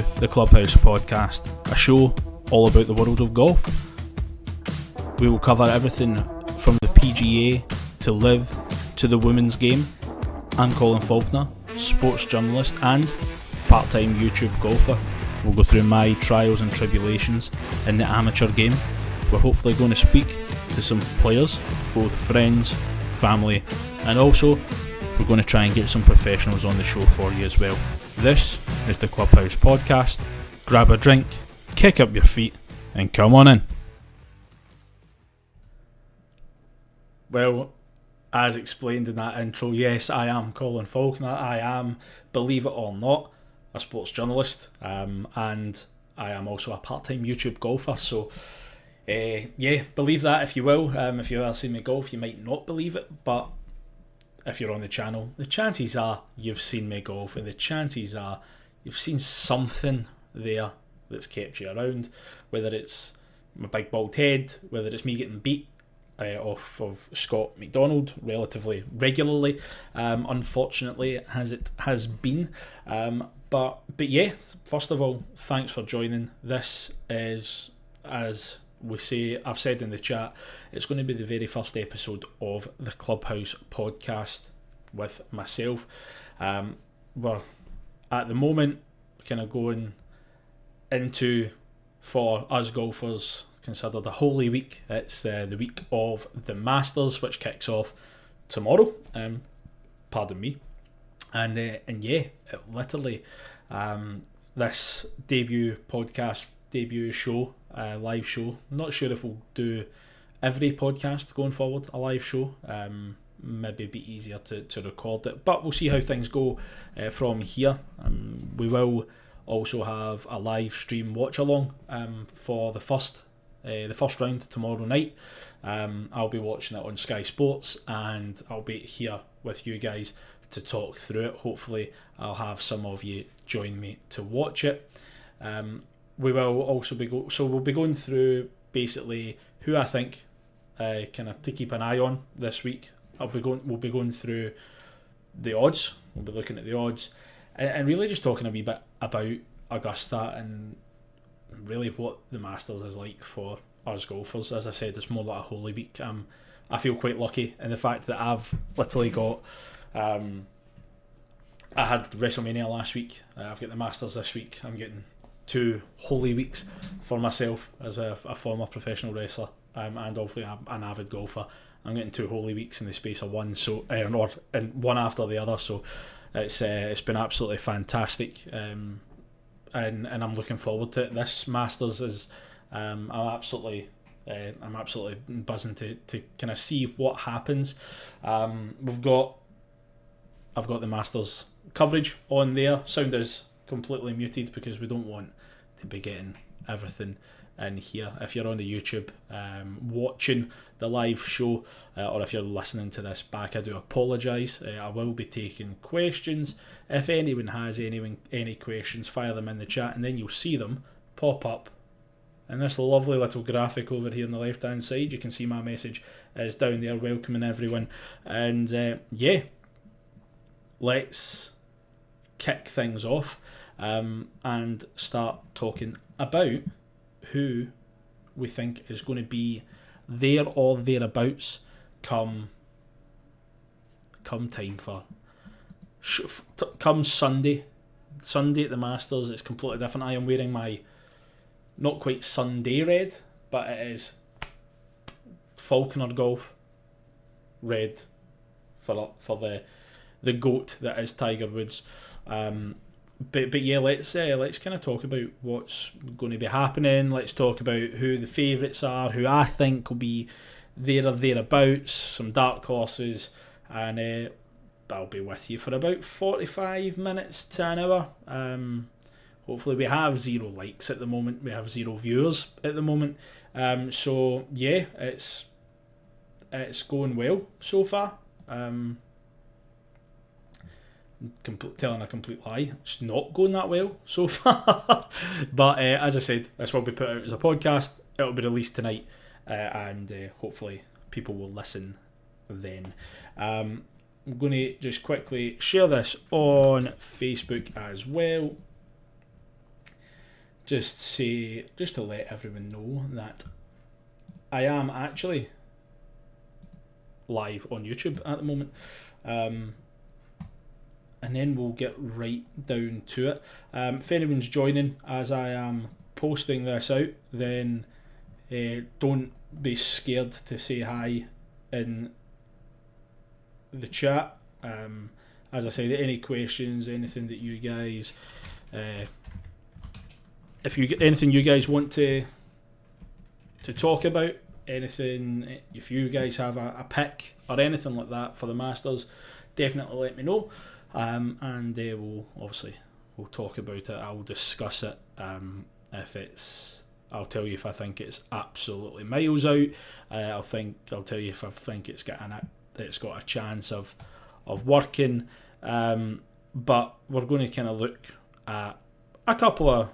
the Clubhouse Podcast, a show all about the world of golf. We will cover everything from the PGA to LIV to the women's game. I'm Colin Faulkner, sports journalist and part-time YouTube golfer. We'll go through my trials and tribulations in the amateur game. We're hopefully going to speak to some players, both friends, family, and also we're going to try and get some professionals on the show for you as well. This is the Clubhouse Podcast. Grab a drink, kick up your feet, and come on in. Well, as explained in that intro, yes, I am Colin Faulkner. I am, believe it or not, a sports journalist, and I am also a part-time YouTube golfer. So, believe that if you will. If you've ever seen me golf, you might not believe it, but if you're on the channel, the chances are you've seen me golf, and the chances are you've seen something there that's kept you around, whether it's my big bald head, whether it's me getting beat off of Scott McDonald relatively regularly. Unfortunately, it has been. But yeah, first of all, thanks for joining. This is, as we say, I've said in the chat, it's going to be the very first episode of the Clubhouse Podcast with myself. We're at the moment kind of going into, for us golfers, considered a holy week. It's the week of the Masters, which kicks off tomorrow. Pardon me. And yeah, it literally, this debut podcast, debut show, live show. Not sure if we'll do every podcast going forward a live show. Maybe be easier to record it, but we'll see how things go from here. We will also have a live stream watch along for the first round tomorrow night. I'll be watching it on Sky Sports, and I'll be here with you guys to talk through it. Hopefully I'll have some of you join me to watch it. We will also we'll be going through basically who I think kind of to keep an eye on this week. We'll be going through the odds. We'll be looking at the odds and really just talking a wee bit about Augusta and really what the Masters is like for us golfers. As I said, it's more like a holy week. I feel quite lucky in the fact that I've literally got I had WrestleMania last week. I've got the Masters this week. I'm getting 2 holy weeks for myself as a former professional wrestler, and obviously an avid golfer. I'm getting 2 holy weeks in the space of one, so or in one after the other. So it's been absolutely fantastic, and I'm looking forward to it. This Masters is I'm absolutely buzzing to kind of see what happens. I've got the Masters coverage on there. Sound is completely muted because we don't want to be getting everything in here. If you're on the YouTube watching the live show, or if you're listening to this back, I do apologise. I will be taking questions. If anyone has any questions, fire them in the chat, and then you'll see them pop up in this lovely little graphic over here on the left hand side. You can see my message is down there welcoming everyone. And let's kick things off and start talking about who we think is going to be there or thereabouts come time for come Sunday at the Masters. It's completely different. I am wearing my not quite Sunday red, but it is Falconer Golf red for the GOAT that is Tiger Woods. But yeah, let's kind of talk about what's going to be happening. Let's talk about who the favourites are, who I think will be there or thereabouts, some dark horses, and I'll be with you for about 45 minutes to an hour. Hopefully we have 0 likes at the moment. We have 0 viewers at the moment. So yeah, it's going well so far. Telling a complete lie, it's not going that well so far. But as I said, this will be put out as a podcast. It'll be released tonight, and hopefully people will listen then. I'm going to just quickly share this on Facebook as well. just to let everyone know that I am actually live on YouTube at the moment. And then we'll get right down to it. If anyone's joining as I am posting this out, then don't be scared to say hi in the chat. As I said, any questions, anything that you guys, anything you guys want to talk about, anything, if you guys have a pick or anything like that for the Masters, definitely let me know. And we'll talk about it. I'll discuss it. I'll tell you if I think it's absolutely miles out. I'll tell you if I think it's got a chance of working. But we're going to kind of look at a couple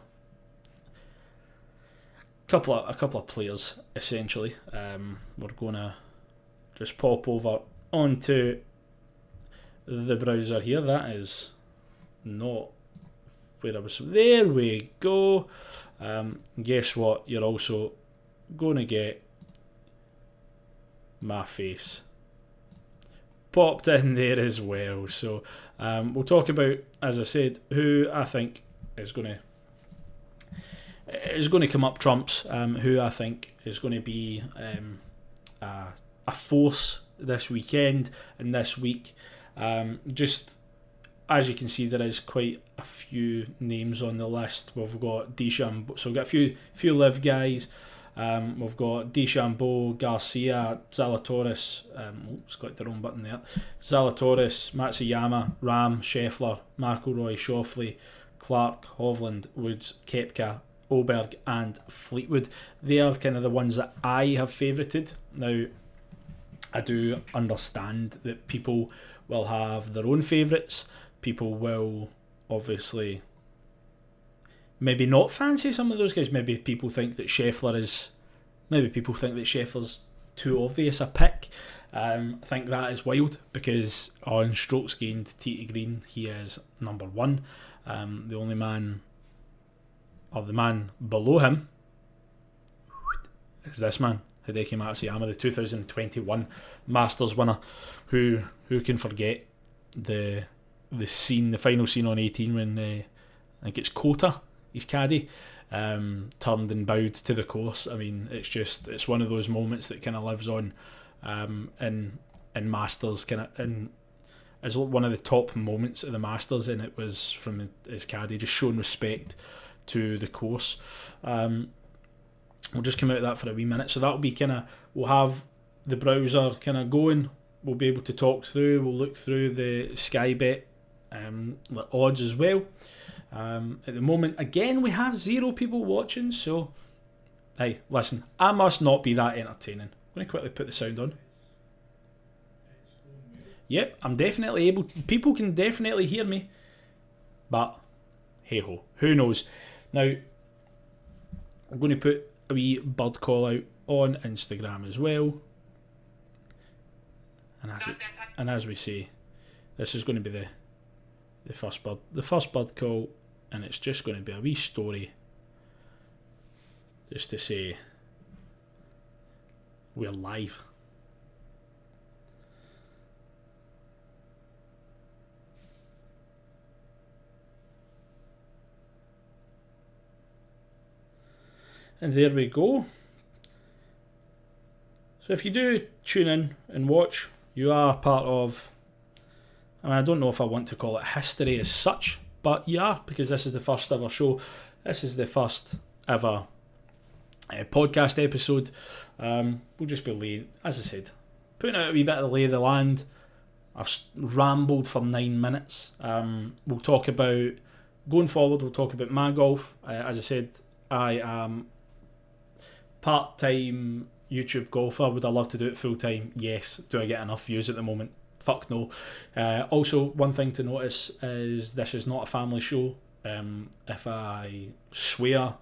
of players essentially. We're going to just pop over onto the browser here. That is not where I was. There we go. Guess what? You're also going to get my face popped in there as well. So we'll talk about, as I said, who I think is going to come up trumps, who I think is going to be a force this weekend and this week. Just as you can see, there is quite a few names on the list. We've got DeChambeau, so we've got a few live guys. We've got DeChambeau, Garcia, Zalatoris. Let's click the wrong button there. Zalatoris, Matsuyama, Rahm, Scheffler, McIlroy, Schauffele, Clark, Hovland, Woods, Koepka, Oberg and Fleetwood. They are kind of the ones that I have favourited. Now, I do understand that people will have their own favourites. People will obviously maybe not fancy some of those guys. Maybe people think that Scheffler's too obvious a pick. I think that is wild because on strokes gained tee to green, he is number one. The only man, or the man below him, is this man, Hideki Matsuyama, the 2021 Masters winner. Who can forget the scene, the final scene on 18 when I think it's Kota, his caddy, turned and bowed to the course. I mean, it's one of those moments that kind of lives on in Masters, kind of, and as one of the top moments of the Masters, and it was from his caddy just showing respect to the course. We'll just come out of that for a wee minute. So that'll be we'll have the browser kind of going. We'll be able to talk through. We'll look through the Sky Bet the odds as well. At the moment, again, we have 0 people watching. So, hey, listen, I must not be that entertaining. I'm going to quickly put the sound on. Yep, I'm definitely able. People can definitely hear me. But, hey ho, who knows? Now, I'm going to put a wee bird call out on Instagram as well. And as we say, this is going to be the first bird call, and it's just going to be a wee story just to say we're live. And there we go. So if you do tune in and watch, you are part of, I don't know if I want to call it history as such, but you are, because this is the first ever show. This is the first ever podcast episode. We'll just be, as I said, putting out a wee bit of the lay of the land. I've rambled for 9 minutes. We'll talk about, going forward, we'll talk about my golf. As I said, I am part-time YouTube golfer. Would I love to do it full-time? Yes. Do I get enough views at the moment? Fuck no. Also, one thing to notice is this is not a family show. If I swear,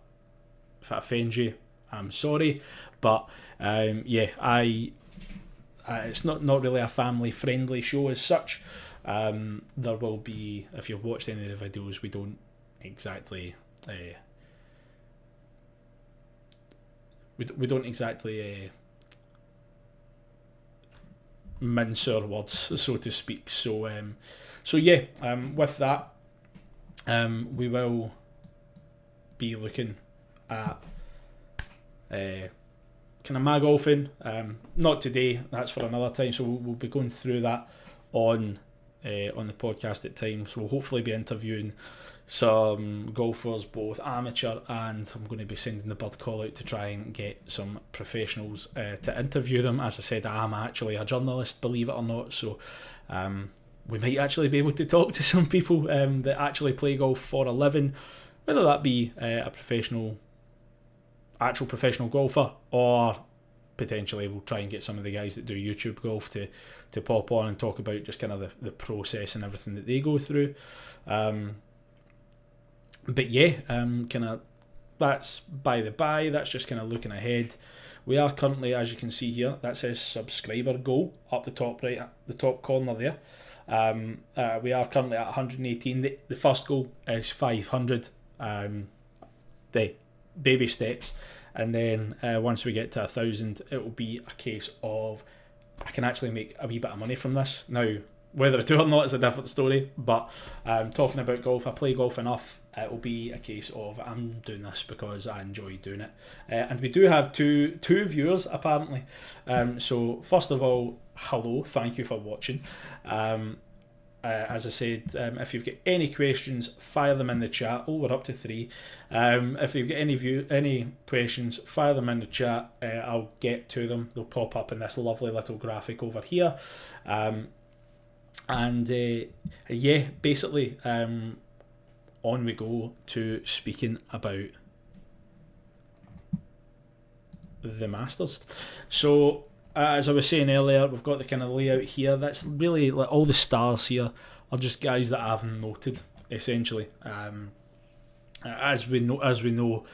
if I offend you, I'm sorry. But it's not really a family-friendly show as such. There will be, if you've watched any of the videos, we don't exactly we don't exactly mince our words, so to speak. So with that, we will be looking at kind of my golfing. Not today, that's for another time. So we'll be going through that on the podcast at times. So we'll hopefully be interviewing some golfers, both amateur, and I'm going to be sending the bird call out to try and get some professionals to interview them. As I said, I am actually a journalist, believe it or not, so we might actually be able to talk to some people that actually play golf for a living, whether that be a actual professional golfer, or potentially we'll try and get some of the guys that do YouTube golf to pop on and talk about just kind of the process and everything that they go through. But yeah, kind of that's by the by. That's just kind of looking ahead. We are currently, as you can see here, that says subscriber goal up the top right, the top corner there. We are currently at 118. The first goal is 500. The baby steps, and then once we get to 1,000, it will be a case of I can actually make a wee bit of money from this. Now, whether I do or not is a different story, but talking about golf, I play golf enough. It will be a case of I'm doing this because I enjoy doing it. And we do have two viewers, apparently. So first of all, hello, thank you for watching. As I said, if you've got any questions, fire them in the chat. Oh, we're up to 3. If you've got any questions, fire them in the chat. I'll get to them. They'll pop up in this lovely little graphic over here. Basically, on we go to speaking about the Masters. So, as I was saying earlier, we've got the kind of layout here. That's really like all the stars here are just guys that I've noted, essentially. As we know,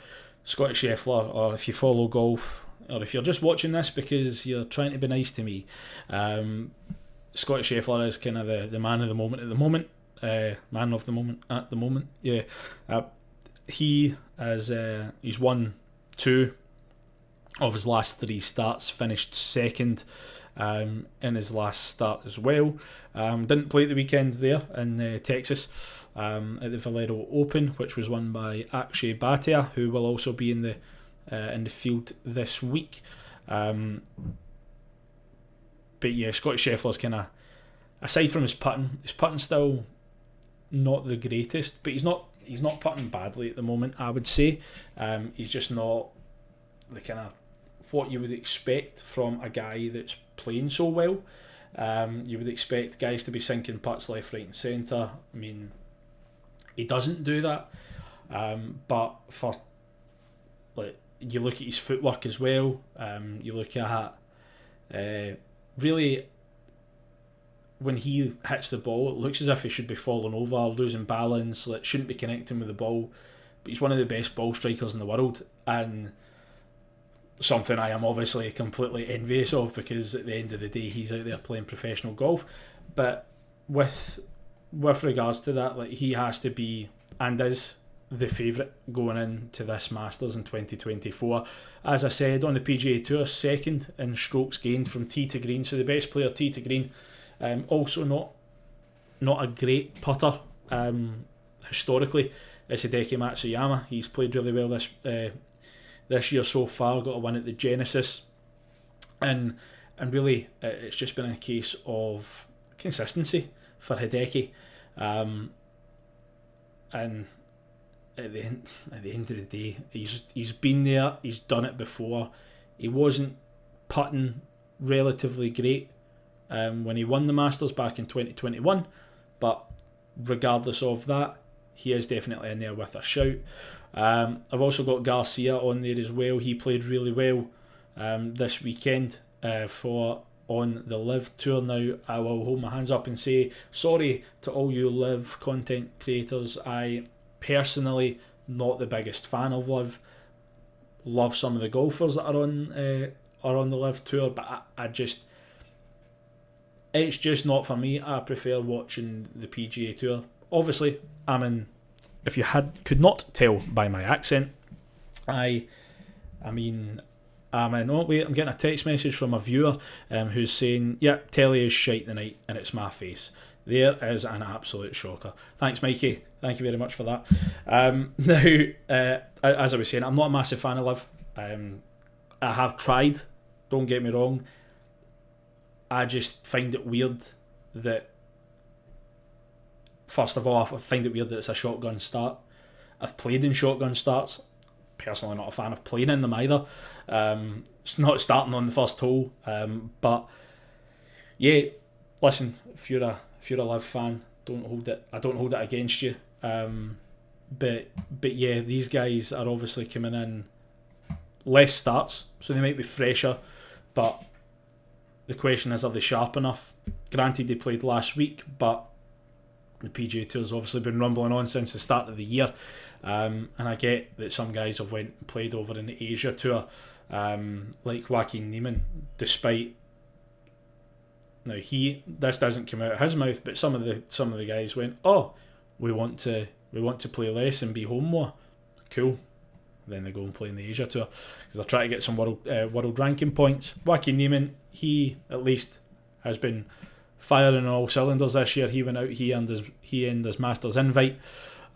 Scotty Scheffler, or if you follow golf, or if you're just watching this because you're trying to be nice to me, Scotty Scheffler is kind of the man of the moment at the moment. Man of the moment at the moment. Yeah, he's won 2 of his last 3 starts, finished second in his last start as well. Didn't play at the weekend there in Texas at the Valero Open, which was won by Akshay Bhatia, who will also be in the field this week. But yeah, Scotty Scheffler's kind of, aside from his putting's still not the greatest, but he's not putting badly at the moment, I would say. He's just not the kind of what you would expect from a guy that's playing so well. You would expect guys to be sinking putts left, right and centre. I mean, he doesn't do that. But for, like, you look at his footwork as well. You look at really, when he hits the ball, it looks as if he should be falling over, losing balance, like shouldn't be connecting with the ball. But he's one of the best ball strikers in the world, and something I am obviously completely envious of, because at the end of the day he's out there playing professional golf. But with regards to that, like, he has to be and is the favourite going into this Masters in 2024. As I said, on the PGA Tour, second in strokes gained from tee to green, so the best player tee to green. Also not a great putter historically. It's Hideki Matsuyama. He's played really well this year so far, got a win at the Genesis, and really it's just been a case of consistency for Hideki, and at the end of the day, he's been there, he's done it before. He wasn't putting relatively great when he won the Masters back in 2021, but regardless of that, he is definitely in there with a shout. I've also got Garcia on there as well. He played really well this weekend on the Live Tour. Now, I will hold my hands up and say sorry to all you Live content creators. I personally not the biggest fan of Live. Love some of the golfers that are on the Live Tour, but it's just not for me. I prefer watching the PGA Tour. Obviously, if you could not tell by my accent, I mean, I'm getting a text message from a viewer who's saying, yep, telly is shite tonight and it's my face. There is an absolute shocker. Thanks, Mikey. Thank you very much for that. Now, as I was saying, I'm not a massive fan of Liv. I have tried, don't get me wrong. I just find it weird that, first of all, I find it weird that it's a shotgun start. I've played in shotgun starts. Personally not a fan of playing in them either. It's not starting on the first hole. But yeah, listen, if you're a Liv fan, I don't hold it against you. But yeah, these guys are obviously coming in less starts, so they might be fresher, but the question is, are they sharp enough? Granted, they played last week, but the PGA Tour's obviously been rumbling on since the start of the year, and I get that some guys have went and played over in the Asia Tour, like Joaquin Niemann, despite now this doesn't come out of his mouth, but some of the guys went, oh, we want to play less and be home more. Cool. Then they go and play in the Asia Tour because they're trying to get some world ranking points. Joaquin Niemann, he at least has been firing on all cylinders this year. He went out, he earned his Masters invite.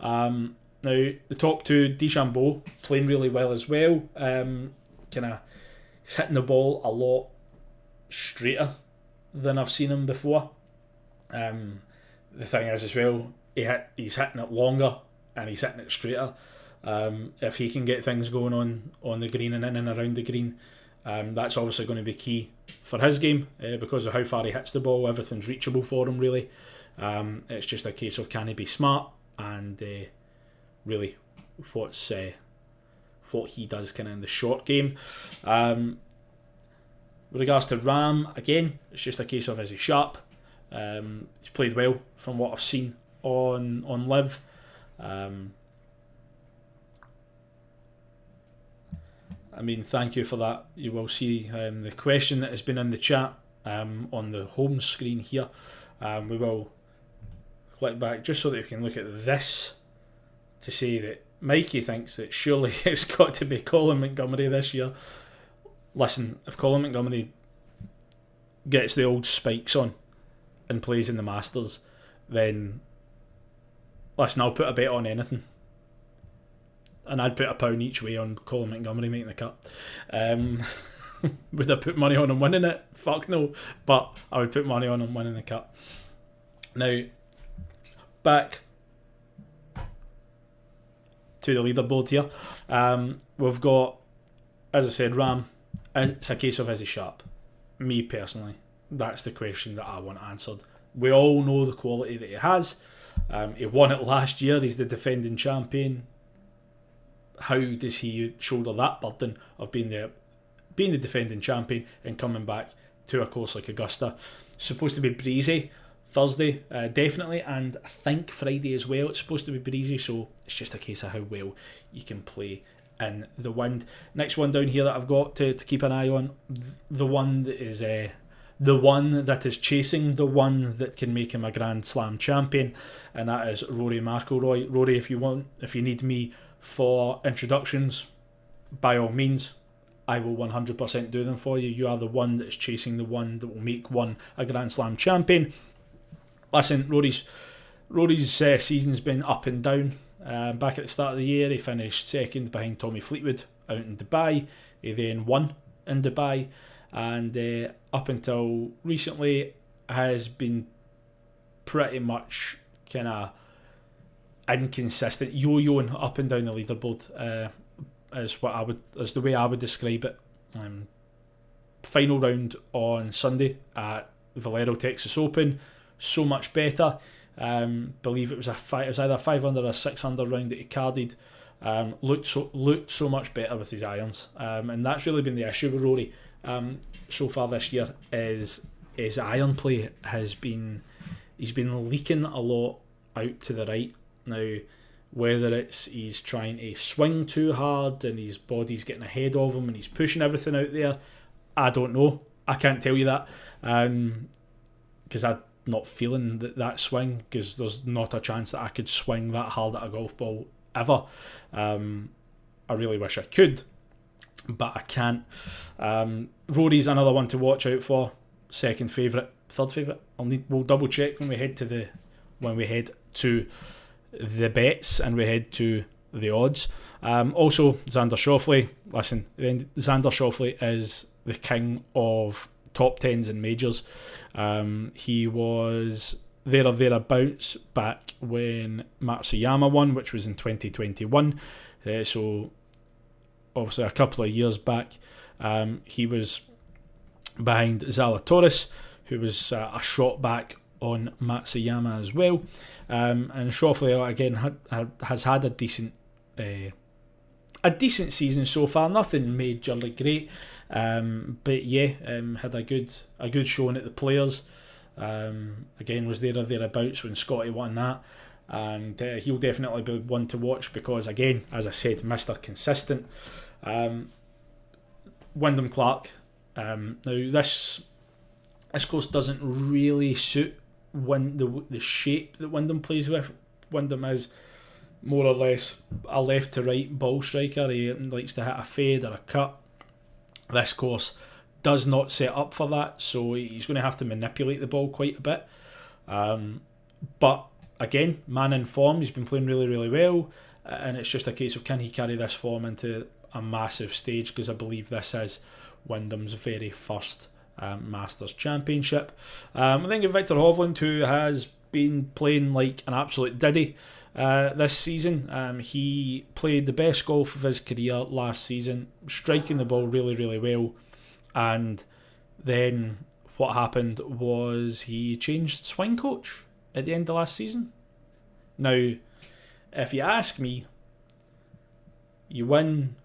Now the top two, DeChambeau, playing really well as well. He's hitting the ball a lot straighter than I've seen him before. The thing is as well, he's hitting it longer and he's hitting it straighter. If he can get things going on the green and in and around the green, that's obviously going to be key for his game because of how far he hits the ball. Everything's reachable for him, really. It's just a case of can he be smart and really what he does kind of in the short game. With regards to Rahm, again, it's just a case of is he sharp. He's played well from what I've seen on Liv. I mean, thank you for that. You will see the question that has been in the chat on the home screen here. We will click back just so that we can look at this to say that Mikey thinks that surely it's got to be Colin Montgomerie this year. Listen, if Colin Montgomerie gets the old spikes on and plays in the Masters, then listen, I'll put a bet on anything. And I'd put £1 each way on Colin Montgomerie making the cut. Would I put money on him winning it? Fuck no. But I would put money on him winning the cut. Now, back to the leaderboard here. We've got, as I said, Rahm. It's a case of is he sharp? Me personally, that's the question that I want answered. We all know the quality that he has. He won it last year. He's the defending champion. How does he shoulder that burden of being the defending champion and coming back to a course like Augusta? Supposed to be breezy Thursday, definitely, and I think Friday as well. It's supposed to be breezy, so it's just a case of how well you can play in the wind. Next one down here that I've got to keep an eye on, the one that is chasing the one that can make him a Grand Slam champion, and that is Rory McIlroy. Rory, if you need me for introductions, by all means, I will 100% do them for you. You are the one that is chasing the one that will make one a Grand Slam champion. Listen, Rory's season's been up and down. Back at the start of the year, he finished second behind Tommy Fleetwood out in Dubai. He then won in Dubai, and up until recently has been pretty much kind of inconsistent, yo-yoing up and down the leaderboard. Is the way I would describe it. Final round on Sunday at Valero Texas Open, so much better. Believe it was either a 5 under or 6 under round that he carded. Looked so much better with his irons, and that's really been the issue with Rory so far this year. Is his iron play he's been leaking a lot out to the right. Now, whether it's he's trying to swing too hard and his body's getting ahead of him and he's pushing everything out there, I don't know. I can't tell you that because I'm not feeling that swing, because there's not a chance that I could swing that hard at a golf ball ever. I really wish I could, but I can't. Rory's another one to watch out for. Second favourite, third favourite. We'll double check when we head to the bets and we head to the odds. Also, Xander Schauffele. Listen, Xander Schauffele is the king of top tens and majors. He was there or thereabouts back when Matsuyama won, which was in 2021. So obviously a couple of years back. He was behind Zalatoris, who was a shot back on Matsuyama as well. And Schauffele again has had a decent season so far. Nothing majorly great, but yeah, had a good showing at the Players. Again, was there or thereabouts when Scotty won that, and he'll definitely be one to watch because, again, as I said, Mr. Consistent. Wyndham Clark. Now this course doesn't really suit the shape that Wyndham plays with. Wyndham is more or less a left to right ball striker. He likes to hit a fade or a cut. This course does not set up for that, so he's going to have to manipulate the ball quite a bit. But again, man in form, he's been playing really, really well, and it's just a case of can he carry this form into a massive stage, because I believe this is Wyndham's very first Masters Championship. I think of Victor Hovland, who has been playing like an absolute diddy this season. He played the best golf of his career last season, striking the ball really, really well, and then what happened was he changed swing coach at the end of last season. Now, if you ask me, you win,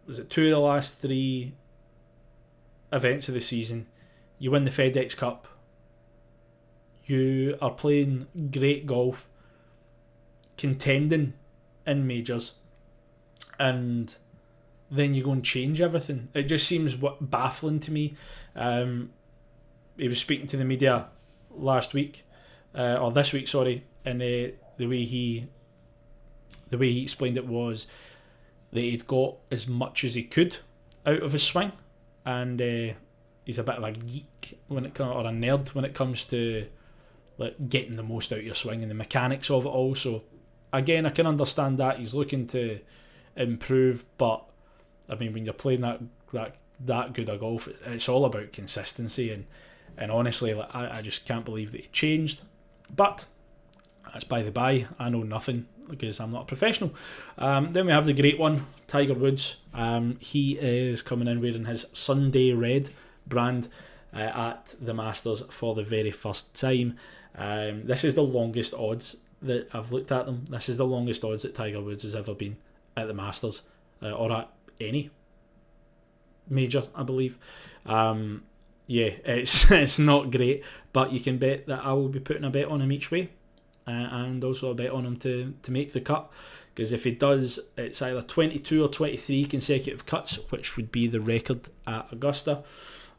was it 2 of the last 3 events of the season, you win the FedEx Cup, you are playing great golf, contending in majors, and then you go and change everything. It just seems baffling to me. He was speaking to the media last week, or this week, sorry, and the way he explained it was that he'd got as much as he could out of his swing, and he's a bit of a geek or a nerd when it comes to like getting the most out of your swing and the mechanics of it all. So again, I can understand that he's looking to improve, but I mean, when you're playing that good a golf, it's all about consistency, and honestly, like, I just can't believe that he changed. But that's by the by. I know nothing because I'm not a professional. Then we have the great one, Tiger Woods. He is coming in wearing his Sunday Red brand at the Masters for the very first time. This is the longest odds that I've looked at them. This is the longest odds that Tiger Woods has ever been at the Masters, or at any major, I believe. Yeah, it's not great, but you can bet that I will be putting a bet on him each way, and also a bet on him to make the cut, because if he does, it's either 22 or 23 consecutive cuts, which would be the record at Augusta.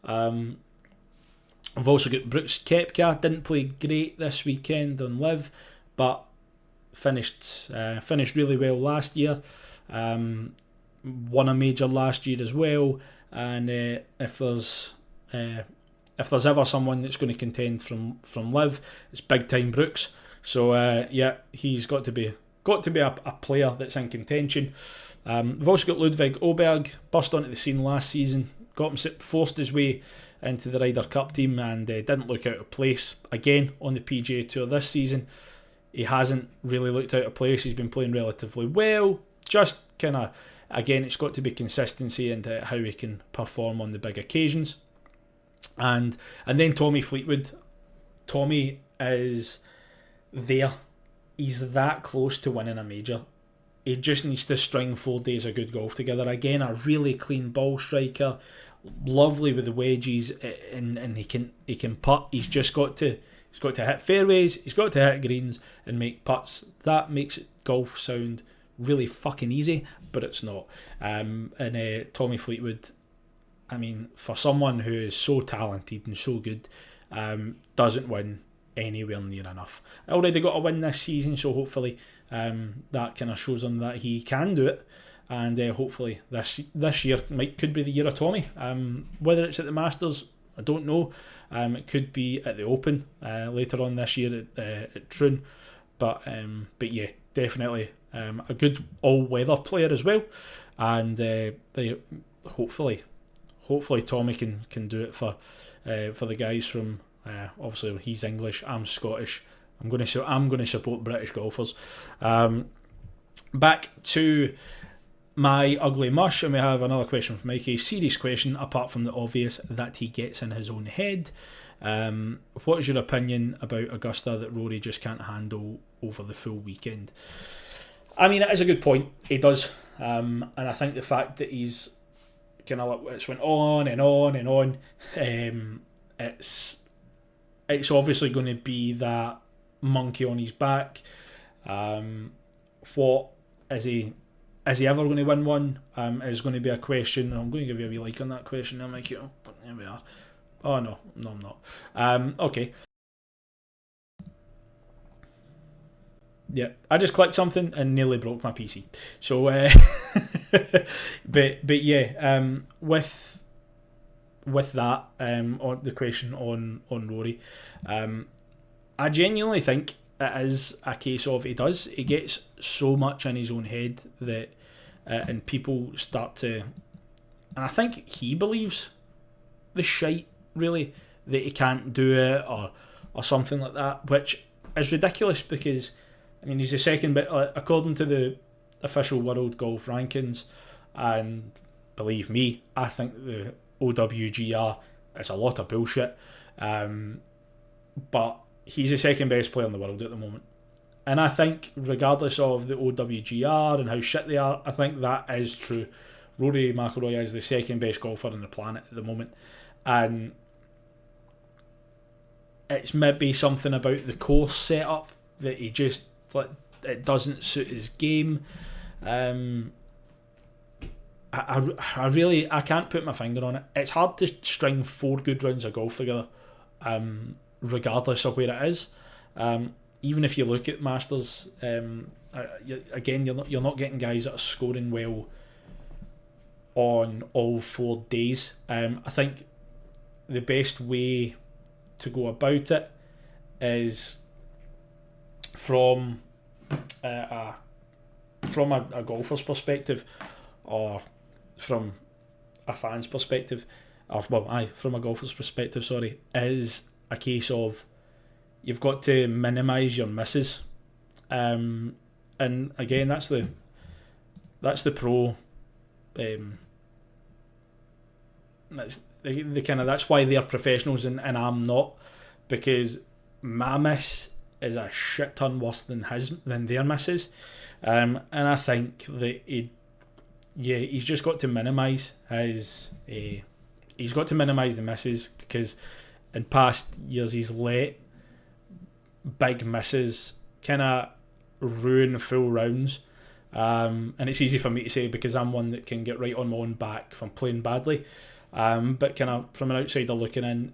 I've also got Brooks Koepka. Didn't play great this weekend on Live, but finished really well last year. Won a major last year as well, and if there's ever someone that's going to contend from Live, it's big time Brooks. So yeah, he's got to be a player that's in contention. We've also got Ludwig Åberg, burst onto the scene last season, forced his way into the Ryder Cup team, and didn't look out of place again on the PGA Tour this season. He hasn't really looked out of place. He's been playing relatively well. Just kind of, again, it's got to be consistency and how he can perform on the big occasions. And then Tommy Fleetwood. Tommy is there. He's that close to winning a major. He just needs to string 4 days of good golf together. Again, a really clean ball striker, lovely with the wedges, and he can putt. He's got to hit fairways, he's got to hit greens and make putts. That makes golf sound really fucking easy, but it's not. And Tommy Fleetwood, I mean, for someone who is so talented and so good, doesn't win anywhere near enough. Already got a win this season, so hopefully that kind of shows him that he can do it. and hopefully this year could be the year of Tommy. Whether it's at the Masters, I don't know. It could be at the Open later on this year at Troon, but yeah, definitely a good all-weather player as well, and hopefully Tommy can do it for the guys from. Obviously, he's English. I'm Scottish. I'm going to support British golfers. Back to my ugly mush, and we have another question from Mikey. Serious question, apart from the obvious that he gets in his own head. What is your opinion about Augusta that Rory just can't handle over the full weekend? I mean, it is a good point. He does, and I think the fact that he's kind of it's went on and on and on. It's obviously going to be that monkey on his back. What is he? Is he ever going to win one? Is going to be a question. I'm going to give you a wee like on that question. I'm like, but here we are. Oh no, I'm not. Okay. Yeah, I just clicked something and nearly broke my PC. So, but yeah, with that, on the question on Rory, I genuinely think it is a case of he gets so much in his own head that and people start to, and I think he believes the shite really that he can't do it or something like that, which is ridiculous because I mean he's the second bit according to the official World Golf Rankings, and believe me, I think the OWGR is a lot of bullshit, but he's the second best player in the world at the moment, and I think regardless of the OWGR and how shit they are, I think that is true. Rory McIlroy is the second best golfer on the planet at the moment, and it's maybe something about the course setup that he just it doesn't suit his game. I really can't put my finger on it. It's hard to string 4 good rounds of golf together, regardless of where it is. Even if you look at Masters, again you're not getting guys that are scoring well on all 4 days. I think the best way to go about it is from a golfer's perspective, or from a fan's perspective, from a golfer's perspective, is a case of you've got to minimise your misses, and again that's the pro. That's the kind of, that's why they're professionals and I'm not, because my miss is a shit ton worse than their misses, and I think that he's just got to minimise he's got to minimise the misses, because in past years he's let big misses kind of ruin full rounds, and it's easy for me to say because I'm one that can get right on my own back from playing badly, but kind of from an outsider looking in,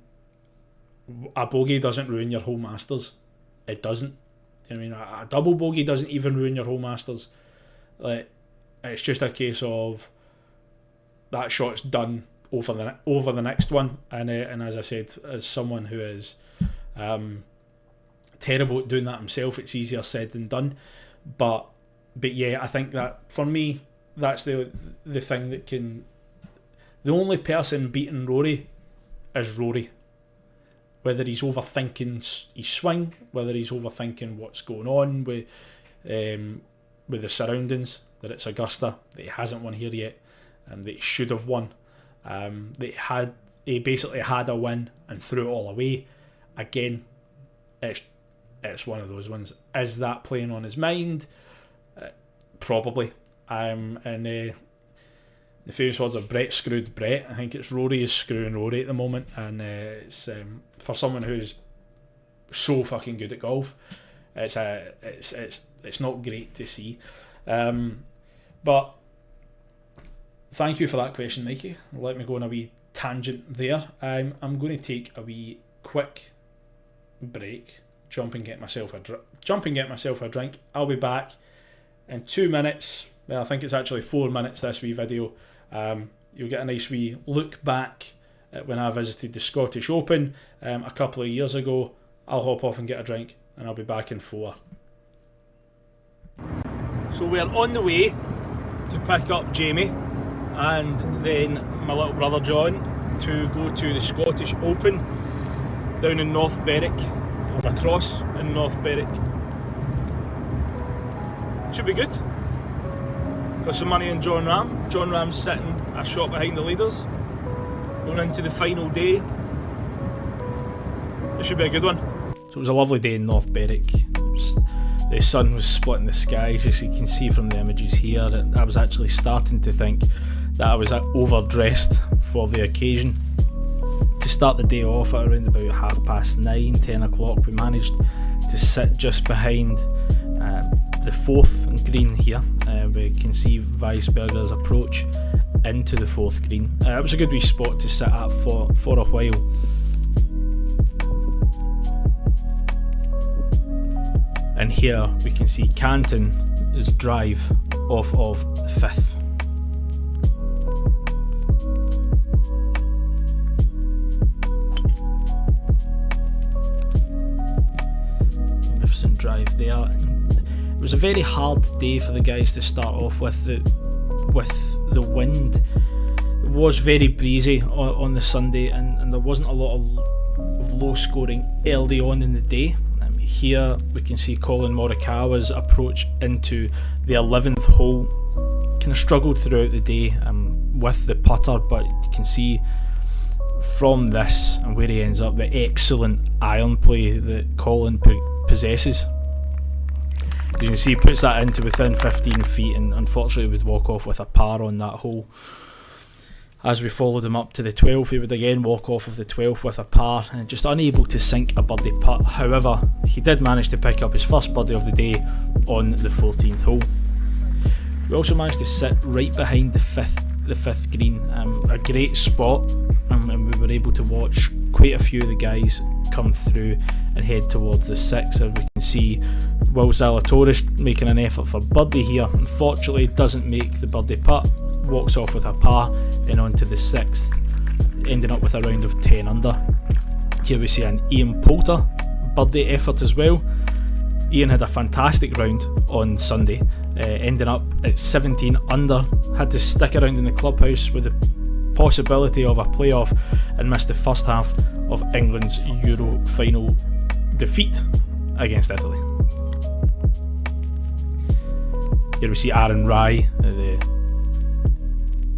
a bogey doesn't ruin your whole Masters. It doesn't. I mean, a double bogey doesn't even ruin your whole Masters. It's just a case of that shot's done over the next one, and as I said, as someone who is terrible at doing that himself, it's easier said than done. But yeah, I think that for me, that's the thing that can. The only person beating Rory is Rory. Whether he's overthinking his swing, whether he's overthinking what's going on with the surroundings, that it's Augusta, that he hasn't won here yet, that he should have won, that he basically had a win and threw it all away. Again, it's one of those ones. Is that playing on his mind? Probably. And the famous words of Brett screwed Brett. I think it's Rory is screwing Rory at the moment, and it's for someone who's so fucking good at golf, it's not great to see. But thank you for that question, Mikey. Let me go on a wee tangent there. I'm going to take a wee quick break, jump and get myself a drink. I'll be back in 2 minutes Well, I think it's actually 4 minutes, this wee video. You'll get a nice wee look back at when I visited the Scottish Open a couple of years ago. I'll hop off and get a drink, and I'll be back in 4. So we're on the way to pick up Jamie and then my little brother John to go to the Scottish Open down in North Berwick, or across in North Berwick. Should be good. Got some money on John Ram. John Ram's sitting a shot behind the leaders. Going into the final day. It should be a good one. So it was a lovely day in North Berwick. The sun was splitting the skies, as you can see from the images here. I was actually starting to think that I was overdressed for the occasion. To start the day off at around about 9:30, 10 o'clock, we managed to sit just behind the 4th green here. We can see Weisberger's approach into the 4th green. It was a good wee spot to sit at for a while. And here we can see Canton's drive off of the 5th. Magnificent drive there. It was a very hard day for the guys to start off with. The wind. It was very breezy on the Sunday, and there wasn't a lot of low scoring early on in the day. Here we can see Colin Morikawa's approach into the 11th hole. Kind of struggled throughout the day with the putter, but you can see from this and where he ends up, the excellent iron play that Colin possesses. As you can see, he puts that into within 15 feet and unfortunately would walk off with a par on that hole. As we followed him up to the 12th, he would again walk off of the 12th with a par and just unable to sink a birdie putt. However, he did manage to pick up his first birdie of the day on the 14th hole. We also managed to sit right behind the fifth green, a great spot, and we were able to watch quite a few of the guys come through and head towards the 6th. As we can see, Will Zalatoris making an effort for birdie here. Unfortunately, doesn't make the birdie putt. Walks off with a par and on to the 6th, ending up with a round of 10 under. Here we see an Ian Poulter birdie effort as well. Ian had a fantastic round on Sunday, ending up at 17 under. Had to stick around in the clubhouse with the possibility of a playoff and missed the first half of England's Euro final defeat against Italy. Here we see Aaron Rai,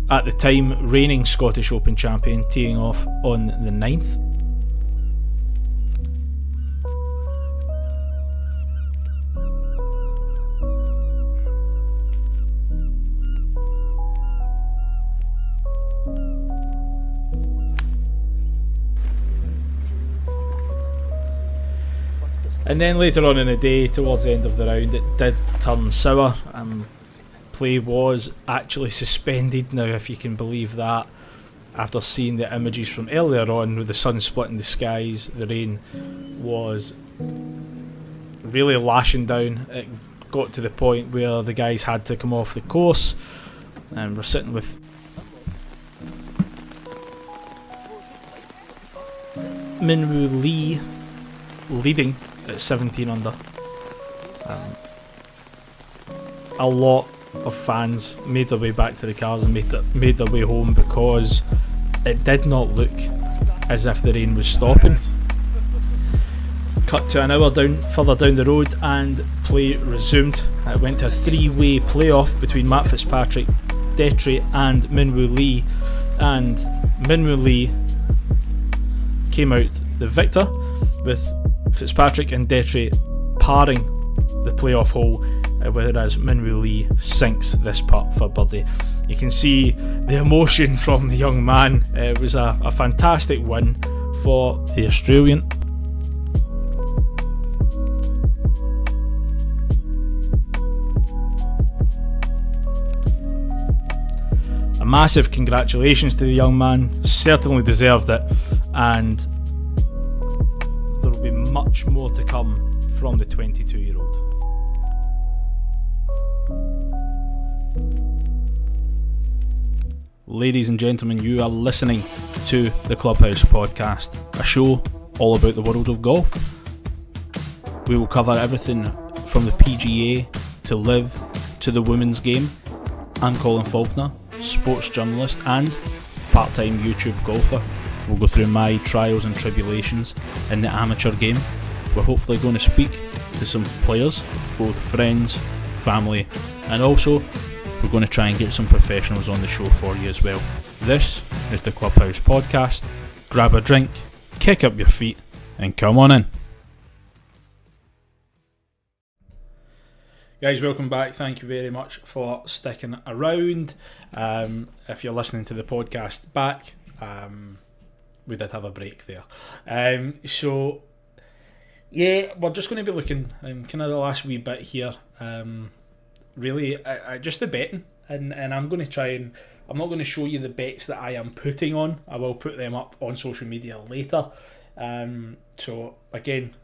at the time reigning Scottish Open champion, teeing off on the 9th. And then later on in the day, towards the end of the round, it did turn sour. Play was actually suspended now, if you can believe that, after seeing the images from earlier on with the sun splitting the skies. The rain was really lashing down. It got to the point where the guys had to come off the course, and we're sitting with Minwoo Lee leading at 17 under. A lot of fans made their way back to the cars and made their way home, because it did not look as if the rain was stopping. Cut to an hour further down the road and play resumed. It went to a 3-way playoff between Matt Fitzpatrick, Detry and Minwoo Lee, and Minwoo Lee came out the victor, with Fitzpatrick and Detry parring the playoff hole, whereas Minwoo Lee sinks this putt for birdie. You can see the emotion from the young man. It was a fantastic win for the Australian. A massive congratulations to the young man, certainly deserved it, and there will be much more to come from the 22-year-old. Ladies and gentlemen, you are listening to the Clubhouse Podcast, a show all about the world of golf. We will cover everything from the PGA to Live to the women's game. I'm Colin Faulkner, sports journalist and part-time YouTube golfer. We'll go through my trials and tribulations in the amateur game. We're hopefully going to speak to some players, both friends, family, and also we're going to try and get some professionals on the show for you as well. This is the Clubhouse Podcast. Grab a drink, kick up your feet, and come on in. Guys, welcome back. Thank you very much for sticking around. If you're listening to the podcast back, we did have a break there. So, yeah, we're just going to be looking kind of the last wee bit here. Really, just the betting, and I'm going to try and I'm not going to show you the bets that I am putting on. I will put them up on social media later. So again,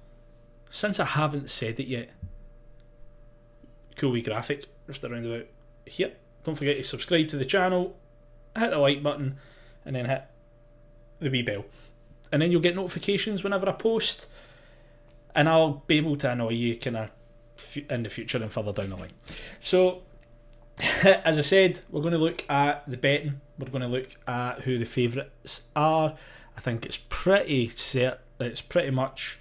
since I haven't said it yet, cool wee graphic just around about here. Don't forget to subscribe to the channel, hit the like button, and then hit the wee bell, and then you'll get notifications whenever I post, and I'll be able to annoy you kind of in the future and further down the line. So, as I said, we're going to look at the betting. We're going to look at who the favourites are. I think it's pretty set. It's pretty much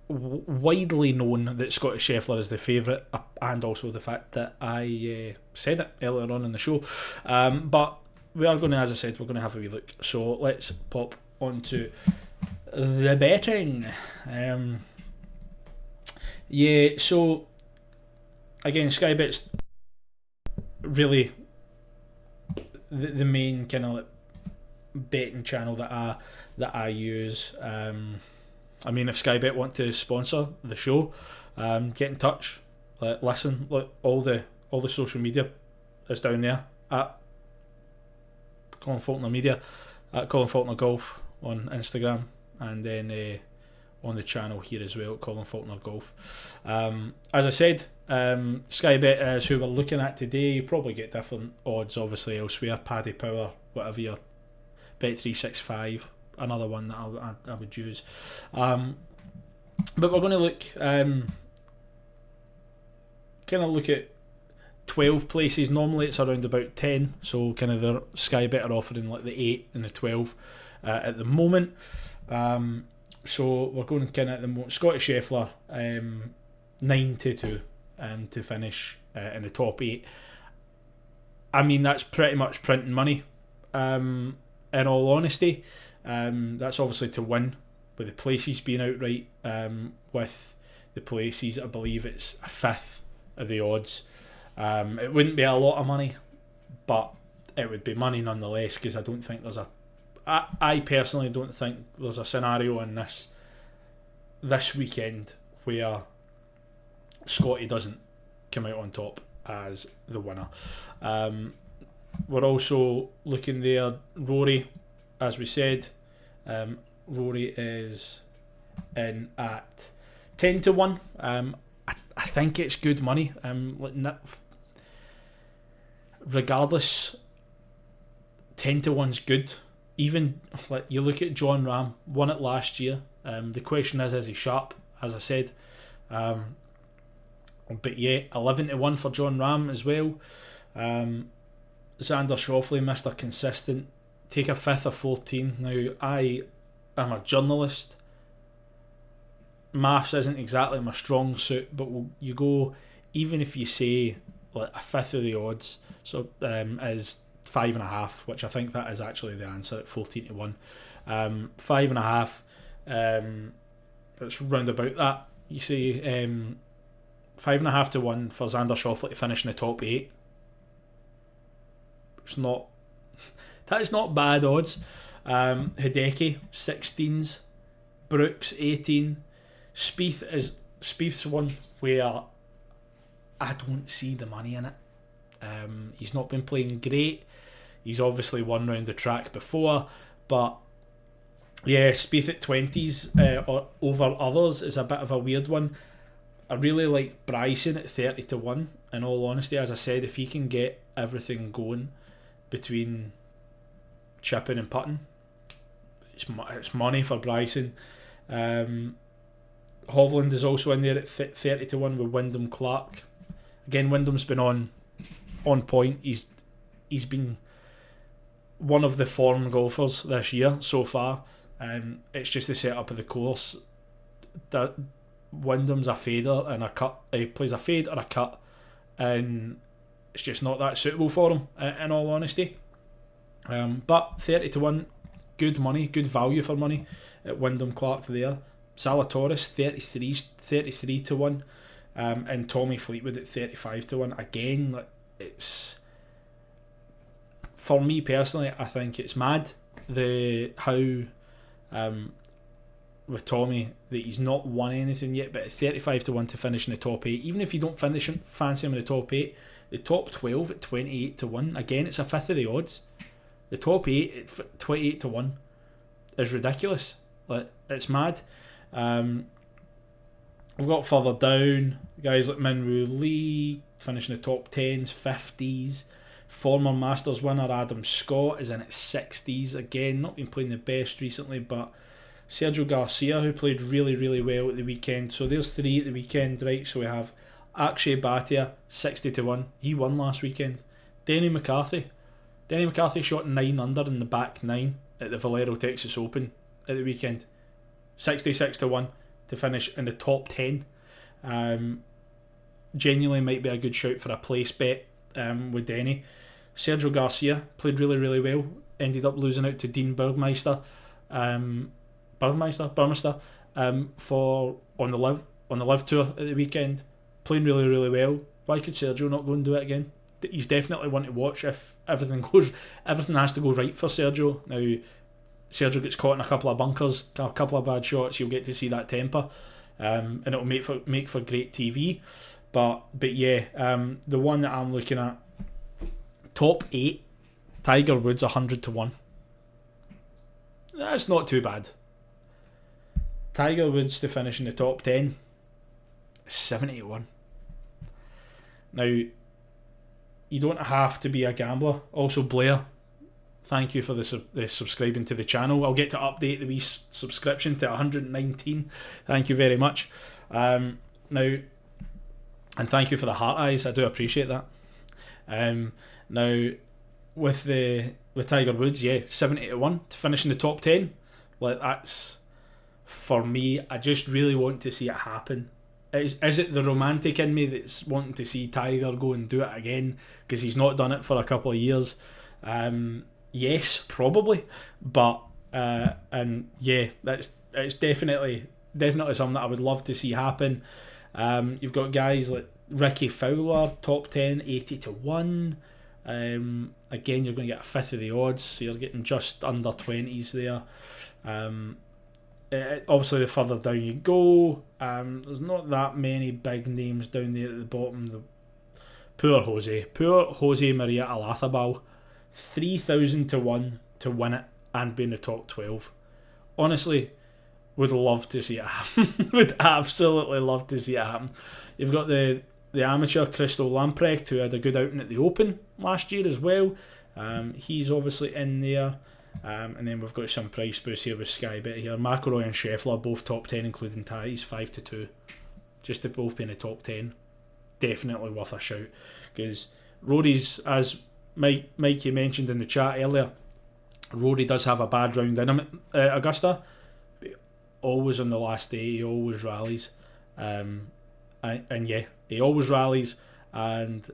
widely known that Scotty Scheffler is the favourite, and also the fact that I said it earlier on in the show. But we are going to, as I said, we're going to have a wee look. So let's pop onto the betting. Yeah, so again, Sky Bet's really the main kind of like betting channel that I use. I mean, if Sky Bet want to sponsor the show, get in touch. Listen, look, all the social media is down there at Colin Faulkner Media, at Colin Faulkner Golf on Instagram, and then on the channel here as well, Colin Faulkner Golf. As I said, Sky Bet is who we're looking at today. You probably get different odds obviously elsewhere, Paddy Power, whatever your Bet365, another one that I would use. But we're going to look kind of look at 12 places. Normally it's around about 10, so kind of the Sky Bet are offering like the 8 and the 12 at the moment. So we're going kind of at the moment. Scotty Scheffler 9-2 to finish in the top 8. I mean, that's pretty much printing money. In all honesty, that's obviously to win, with the places being outright. With the places, I believe it's a fifth of the odds. It wouldn't be a lot of money, but it would be money nonetheless, because I don't think there's I personally don't think there's a scenario in this weekend where Scotty doesn't come out on top as the winner. We're also looking there, Rory, as we said. Rory is in at 10-1. I think it's good money. Regardless, 10-1's good. Even like you look at John Ram, won it last year. The question is he sharp? As I said, but yeah, 11-1 for John Ram as well. Xander Schauffele, Mr. Consistent, take a fifth of 14. Now I am a journalist. Maths isn't exactly my strong suit, but you go, even if you say like a fifth of the odds, so is 5.5, which I think that is actually the answer at 14-1. 5.5. It's round about that. You say 5.5 to 1 for Xander Schauffele to finish in the top 8. That is not bad odds. Hideki 16s, Brooks 18. Spieth's one where I don't see the money in it. He's not been playing great. He's obviously won round the track before, but yeah, Spieth at 20s or over others is a bit of a weird one. I really like Bryson at 30-1. In all honesty, as I said, if he can get everything going between chipping and putting. It's money for Bryson. Hovland is also in there at 30 to 1 with Wyndham Clark. Again, Wyndham's been on point. He's been one of the form golfers this year so far. It's just the setup of the course that Wyndham's a fader and a cut. He plays a fade or a cut, and it's just not that suitable for him, in all honesty. But 30 to 1, good money, good value for money at Wyndham Clark there. Zalatoris 33 to 1, and Tommy Fleetwood at 35 to 1. Again, it's, for me personally, I think it's mad how with Tommy that he's not won anything yet, but at 35 to 1 to finish in the top 8, even if you don't fancy him in the top 8, the top 12 at 28 to 1, again it's a fifth of the odds. The top 8 at 28 to 1 is ridiculous. It's mad. We've got further down guys like Minwoo Lee finishing the top 10s, 50s. Former Masters winner Adam Scott is in at 60s. Again, not been playing the best recently, but Sergio Garcia, who played really, really well at the weekend. So there's 3 at the weekend, right? So we have Akshay Bhatia, 60 to 1. He won last weekend. Denny McCarthy shot 9 under in the back 9 at the Valero Texas Open at the weekend. 66 to 1 to finish in the top 10. Genuinely might be a good shout for a place bet with Denny. Sergio Garcia played really, really well. Ended up losing out to Dean Burmeister for on the live tour at the weekend. Playing really, really well. Why could Sergio not go and do it again? He's definitely one to watch if everything has to go right for Sergio. Now, Sergio gets caught in a couple of bunkers, a couple of bad shots, you'll get to see that temper, and it'll make for great TV. But yeah, the one that I'm looking at, top 8, Tiger Woods 100 to 1. That's not too bad. Tiger Woods to finish in the top 10, 70 to 1. Now, you don't have to be a gambler. Also, Blair, thank you for the subscribing to the channel. I'll get to update the wee subscription to 119. Thank you very much. Now, and thank you for the heart eyes. I do appreciate that. Now, with Tiger Woods, 70 to 1 to finish in the top 10. That's, for me, I just really want to see it happen. Is it the romantic in me that's wanting to see Tiger go and do it again because he's not done it for a couple of years? Yes, probably, but it's definitely something that I would love to see happen. You've got guys like Ricky Fowler, top 10, 80 to 1. Again, you're going to get a fifth of the odds, so you're getting just under 20s there. Obviously, the further down you go, there's not that many big names down there at the bottom. Poor Jose Maria Olazábal, 3,000 to 1 to win it and be in the top 12. Honestly, would love to see it happen. Would absolutely love to see it happen. You've got the amateur Christo Lamprecht, who had a good outing at the Open last year as well. He's obviously in there. And then we've got some price boosts here with Sky Bet here. McIlroy and Scheffler, both top 10 including ties, 5 to 2. Just to both be in the top 10. Definitely worth a shout. Because Rory's, as Mike you mentioned in the chat earlier, Rory does have a bad round in him at Augusta. But always on the last day, he always rallies. And he always rallies, and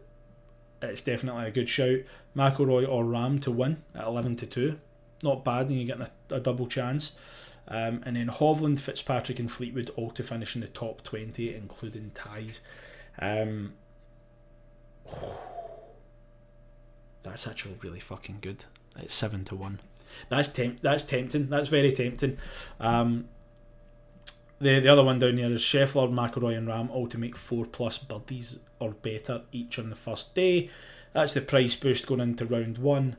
it's definitely a good shout. McIlroy or Rahm to win at 11 to 2. Not bad, and you're getting a double chance. And then Hovland, Fitzpatrick and Fleetwood all to finish in the top 20, including ties. That's actually really fucking good. It's 7 to 1. That's tempting. That's very tempting. The other one down here is Scheffler, McIlroy and Rahm all to make 4+ birdies or better each on the first day. That's the price boost going into round 1.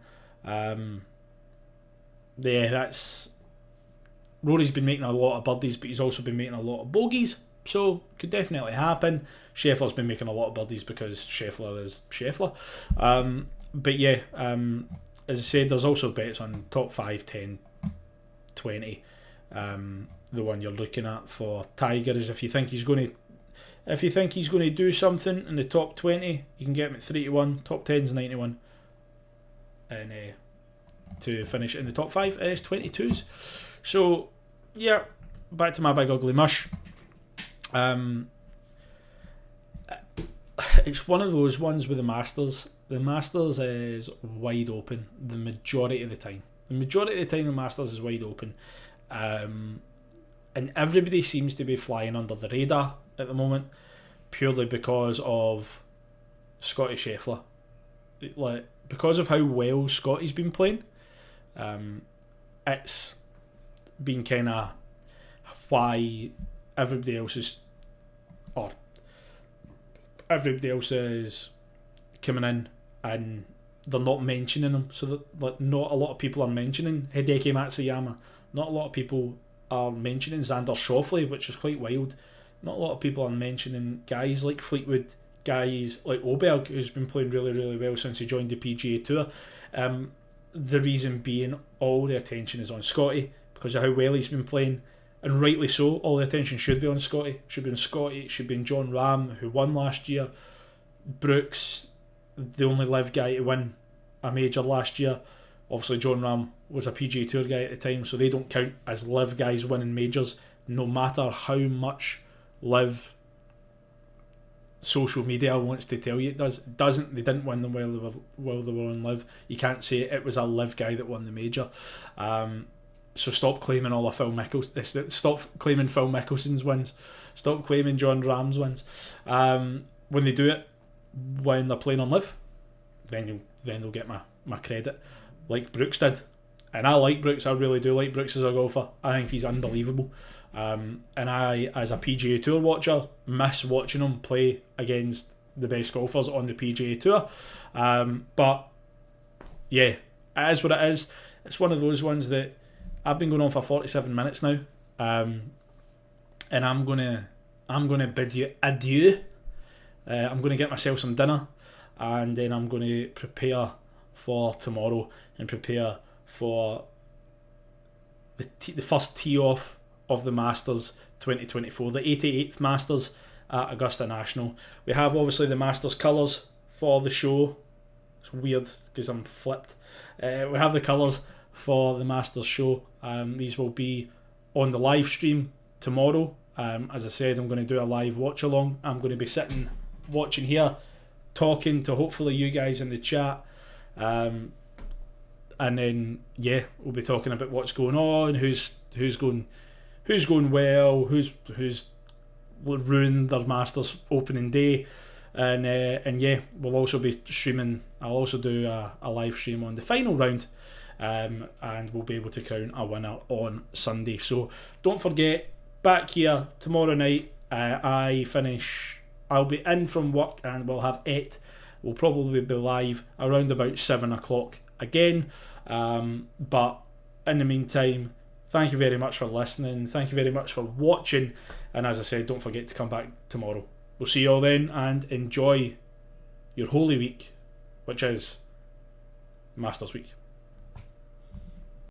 That's Rory's been making a lot of birdies, but he's also been making a lot of bogeys. So, could definitely happen. Scheffler's been making a lot of birdies because Scheffler is Scheffler. But yeah, as I said, there's also bets on top 5, 10, 20. The one you're looking at for Tiger is if you think he's going to do something in the top 20, you can get him at 3-1. Top 10's 91, and to finish in the top 5 is 22s. So yeah, back to my big ugly mush. It's one of those ones with the Masters. The Masters is wide open the majority of the time. The Masters is wide open. And everybody seems to be flying under the radar at the moment purely because of Scotty Scheffler. Like, because of how well Scotty's been playing, it's been kind of why everybody else is coming in and they're not mentioning him. So that, like, not a lot of people are mentioning Hideki Matsuyama. Not a lot of people are mentioning Xander Schauffele, which is quite wild. Not a lot of people are mentioning guys like Fleetwood, guys like Oberg, who's been playing really, really well since he joined the PGA Tour. The reason being, all the attention is on Scotty because of how well he's been playing, and rightly so. All the attention should be on Scotty. Should be on Scotty. Should be on John Rahm, who won last year. Brooks, the only live guy to win a major last year. Obviously, John Rahm was a PGA Tour guy at the time, so they don't count as live guys winning majors, no matter how much live social media wants to tell you it does. It doesn't. They didn't win them while they were on live. You can't say it was a live guy that won the major. So stop claiming all of Phil Mickelson. Stop claiming Phil Mickelson's wins. Stop claiming John Rahm's wins. When they do it, when they're playing on live, then they'll get my credit, like Brooks did. And I like Brooks. I really do like Brooks as a golfer. I think he's unbelievable. And I, as a PGA Tour watcher, miss watching him play against the best golfers on the PGA Tour. But yeah, it is what it is. It's one of those ones that I've been going on for 47 minutes now, and I'm gonna bid you adieu. I'm gonna get myself some dinner, and then I'm gonna prepare for tomorrow and prepare for the first tee off of the Masters 2024, the 88th Masters at Augusta National. We have obviously the Masters colours for the show. It's weird because I'm flipped. We have the colours for the Masters show. These will be on the live stream tomorrow. As I said, I'm going to do a live watch along. I'm going to be sitting watching here, talking to hopefully you guys in the chat. And then yeah, we'll be talking about what's going on, who's going well, who's ruined their Masters opening day, and yeah, we'll also be streaming. I'll also do a live stream on the final round, and we'll be able to crown a winner on Sunday. So don't forget, back here tomorrow night. I'll be in from work and we'll have it. We'll probably be live around about 7 o'clock again. But in the meantime, thank you very much for listening. Thank you very much for watching. And as I said, don't forget to come back tomorrow. We'll see you all then, and enjoy your Holy Week, which is Masters Week.